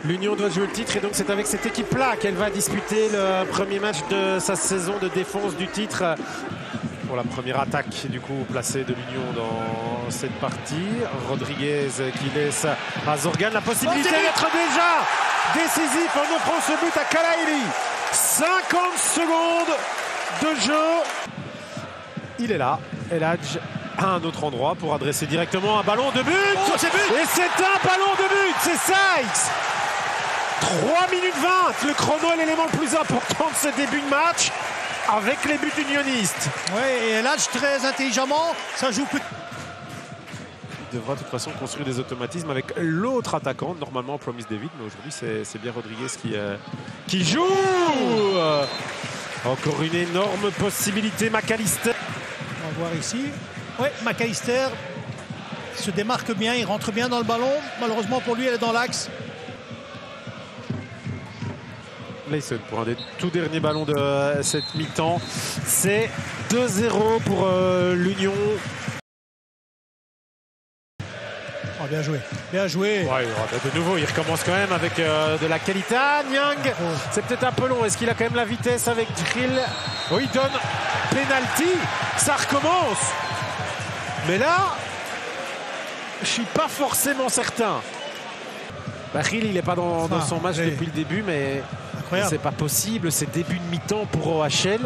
L'Union doit jouer le titre et donc c'est avec cette équipe-là qu'elle va disputer le premier match de sa saison de défense du titre. Pour la première attaque du coup placée de l'Union dans cette partie. Rodriguez qui laisse à Zorgan la possibilité d'être déjà décisif en offrant ce but à Kalaili. 50 secondes de jeu. Il est là, El Hadj à un autre endroit pour adresser directement un ballon de but. Oh, c'est but. Et c'est un ballon de but, c'est Sykes. 3 minutes 20, le chrono est l'élément le plus important de ce début de match avec les buts unionistes. Oui, et El Hadj très intelligemment, ça joue plus. Il devra de toute façon construire des automatismes avec l'autre attaquant, normalement Promise David, mais aujourd'hui c'est bien Rodriguez qui joue. Encore une énorme possibilité, McAllister. On va voir ici. Oui, McAllister se démarque bien, il rentre bien dans le ballon. Malheureusement pour lui, elle est dans l'axe. Layson pour un des tout derniers ballons de cette mi-temps. C'est 2-0 pour l'Union. Oh, bien joué, bien joué. Ouais, de nouveau, il recommence quand même avec de la qualité. Nyang, c'est peut-être un peu long. Est-ce qu'il a quand même la vitesse avec Drill? Oh, il donne penalty. Ça recommence. Mais là, je suis pas forcément certain. Drill, il n'est pas dans son match depuis le début, mais c'est pas possible. C'est début de mi-temps pour OHL.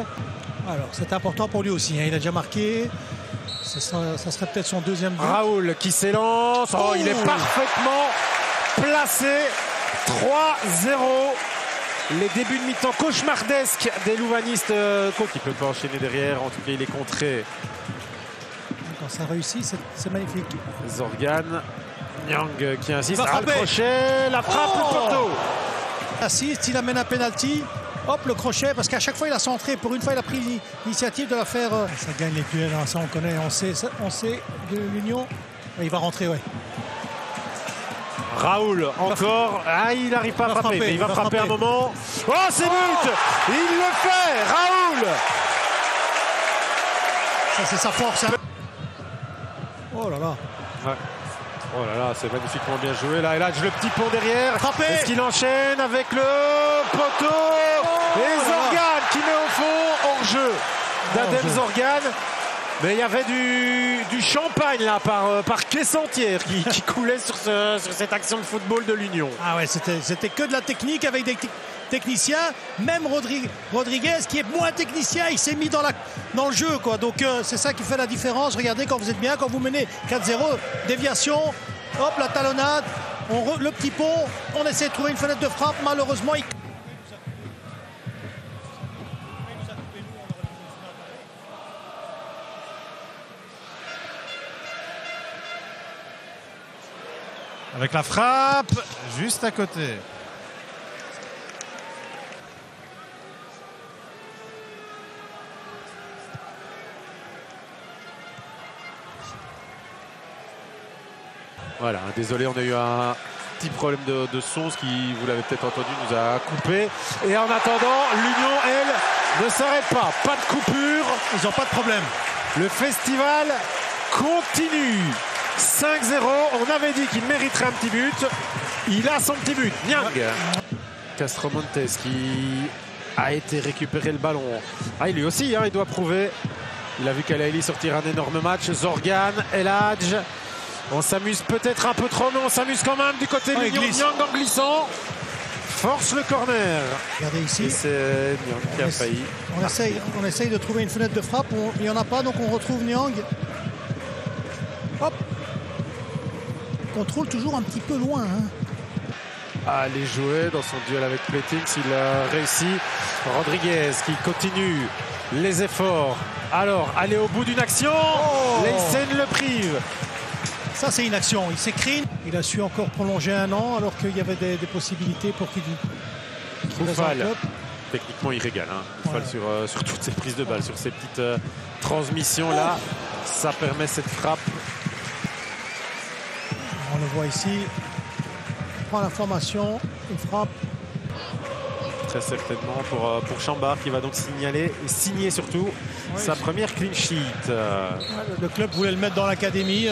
Alors, c'est important pour lui aussi. Hein. Il a déjà marqué. Ça serait peut-être son deuxième but. Raoul qui s'élance. Oh, il est parfaitement placé. 3-0. Les débuts de mi-temps cauchemardesques des louvanistes. Qui peut pas enchaîner derrière. En tout cas, il est contré. Quand ça réussit, c'est magnifique. Zorgan. Nyang qui insiste. Le crochet. La frappe, le poteau. Assiste, il amène un penalty. Hop, le crochet, parce qu'à chaque fois il a centré. Pour une fois, il a pris l'initiative de la faire. Ça gagne les duels, hein, ça on connaît, on sait de l'Union. Il va rentrer, ouais. Raoul, encore. Ah, il n'arrive pas à frapper, mais il va frapper un moment. Oh, c'est but. Il le fait, Raoul. Ça, c'est sa force. Hein. Oh là là. Ouais. Oh là là, c'est magnifiquement bien joué. Là, le petit pont derrière. Est-ce qu'il enchaîne avec le poteau? Et Zorgan qui met au fond hors-jeu d'Adem Zorgan. Mais il y avait du champagne là par caisse entière qui coulait sur cette action de football de l'Union. Ah ouais, c'était que de la technique avec des techniciens. Même Rodriguez qui est moins technicien, il s'est mis dans le jeu, quoi. Donc c'est ça qui fait la différence. Regardez, quand vous êtes bien, quand vous menez 4-0, déviation, hop, la talonnade, le petit pont, on essaie de trouver une fenêtre de frappe. Malheureusement, avec la frappe juste à côté. Voilà, désolé, on a eu un petit problème de son, ce qui, vous l'avez peut-être entendu, nous a coupé. Et en attendant, l'Union, elle, ne s'arrête pas. Pas de coupure. Ils n'ont pas de problème. Le festival continue. 5-0, on avait dit qu'il mériterait un petit but. Il a son petit but. Nyang. Castromontes qui a été récupérer le ballon. Ah, lui aussi, hein, il doit prouver. Il a vu Kalaili sortir un énorme match. Zorgan, El Hadj. On s'amuse peut-être un peu trop, mais on s'amuse quand même du côté de l'Union. Nyang en glissant. Force le corner. Regardez ici. Et c'est Nyang qui a failli. On essaye de trouver une fenêtre de frappe. Il n'y en a pas, donc on retrouve Nyang. Hop. Contrôle toujours un petit peu loin. Hein. Allez jouer dans son duel avec Pletix. Il a réussi. Rodriguez qui continue les efforts. Alors, aller au bout d'une action. Layson le prive. Ça, c'est une action. Il s'écrit. Il a su encore prolonger 1 an alors qu'il y avait des possibilités pour qu'il Bouffal. Techniquement, il régale. Hein. Bouffal sur toutes ses prises de balles, sur ces petites transmissions-là. Ça permet cette frappe. On le voit ici. Il prend la formation. Il frappe. Très certainement pour Chambard qui va donc signer surtout sa première clean sheet. Le club voulait le mettre dans l'académie.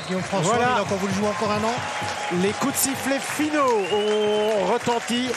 Guillaume François, il a encore voulu jouer encore 1 an. Les coups de sifflet finaux ont Tanti